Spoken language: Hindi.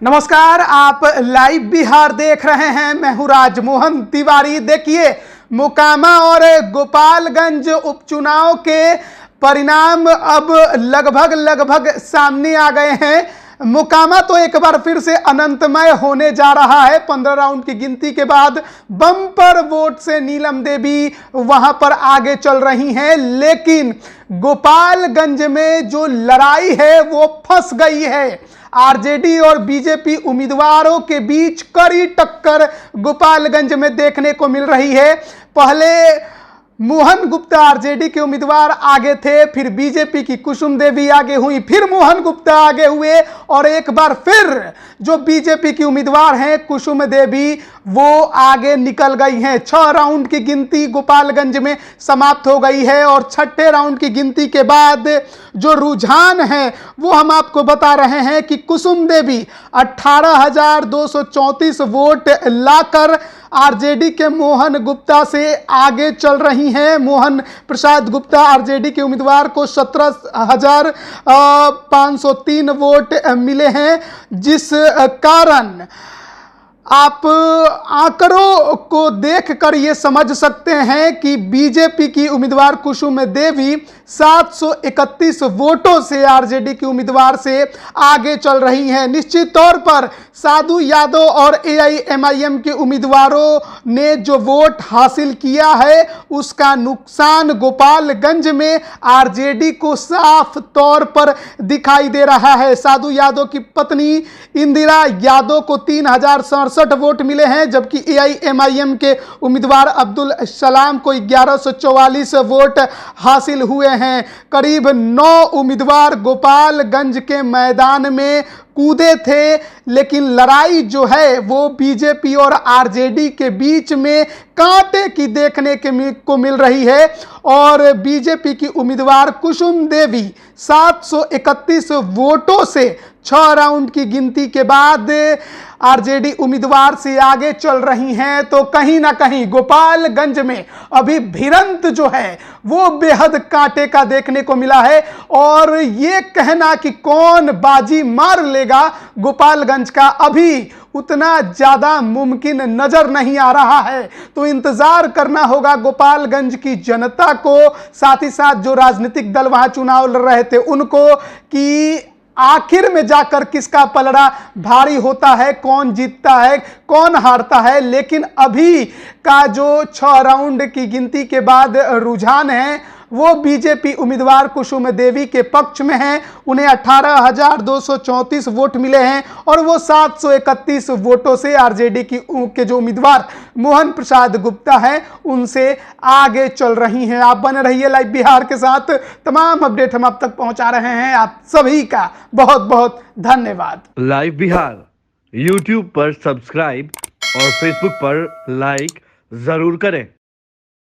नमस्कार, आप लाइव बिहार देख रहे हैं। मैं हूं राजमोहन तिवारी। देखिए, मोकामा और गोपालगंज उपचुनाव के परिणाम अब लगभग सामने आ गए हैं। मोकामा तो एक बार फिर से अनंतमय होने जा रहा है। 15 राउंड की गिनती के बाद बम्पर वोट से नीलम देवी वहां पर आगे चल रही हैं, लेकिन गोपालगंज में जो लड़ाई है वो फंस गई है। आरजेडी और बीजेपी उम्मीदवारों के बीच कड़ी टक्कर गोपालगंज में देखने को मिल रही है। पहले मोहन गुप्ता आरजेडी के उम्मीदवार आगे थे, फिर बीजेपी की कुसुम देवी आगे हुई, फिर मोहन गुप्ता आगे हुए और एक बार फिर जो बीजेपी की उम्मीदवार हैं कुसुम देवी वो आगे निकल गई हैं। 6 राउंड की गिनती गोपालगंज में समाप्त हो गई है और छठे राउंड की गिनती के बाद जो रुझान है वो हम आपको बता रहे हैं कि कुसुम देवी 18,234 वोट लाकर आरजेडी के मोहन गुप्ता से आगे चल रही हैं। मोहन प्रसाद गुप्ता आरजेडी के उम्मीदवार को 17,503 वोट मिले हैं, जिस कारण आप आंकड़ों को देखकर ये समझ सकते हैं कि बीजेपी की उम्मीदवार कुसुम देवी 731 वोटों से आरजेडी की उम्मीदवार से आगे चल रही हैं। निश्चित तौर पर साधु यादव और एआईएमआईएम के उम्मीदवारों ने जो वोट हासिल किया है उसका नुकसान गोपालगंज में आरजेडी को साफ तौर पर दिखाई दे रहा है। साधु यादव की पत्नी इंदिरा यादव को 3,067 वोट मिले हैं, जबकि एआईएमआईएम के उम्मीदवार अब्दुल सलाम को 1144 वोट हासिल हुए हैं। करीब 9 उम्मीदवार गोपालगंज के मैदान में कूदे थे, लेकिन लड़ाई जो है वो बीजेपी और आरजेडी के बीच में कांटे की देखने को मिल रही है और बीजेपी की उम्मीदवार कुसुम देवी 731 वोटों से 6 राउंड की गिनती के बाद आरजेडी उम्मीदवार से आगे चल रही हैं। तो कहीं ना कहीं गोपालगंज में अभी भिड़ंत जो है वो बेहद कांटे का देखने को मिला है और ये कहना कि कौन बाजी मार लेगा गोपालगंज का अभी उतना ज्यादा मुमकिन नजर नहीं आ रहा है। तो इंतजार करना होगा गोपालगंज की जनता को, साथ ही साथ जो राजनीतिक दल वहां चुनाव लड़ रहे थे उनको, कि आखिर में जाकर किसका पलड़ा भारी होता है, कौन जीतता है कौन हारता है। लेकिन अभी का जो 6 राउंड की गिनती के बाद रुझान है वो बीजेपी उम्मीदवार कुसुम देवी के पक्ष में है। उन्हें 18,234 वोट मिले हैं और वो 731 वोटों से आरजेडी के जो उम्मीदवार मोहन प्रसाद गुप्ता हैं उनसे आगे चल रही हैं। आप बने रहिए लाइव बिहार के साथ, तमाम अपडेट हम आप तक पहुंचा रहे हैं। आप सभी का बहुत बहुत धन्यवाद। लाइव बिहार यूट्यूब पर सब्सक्राइब और फेसबुक पर लाइक जरूर करें।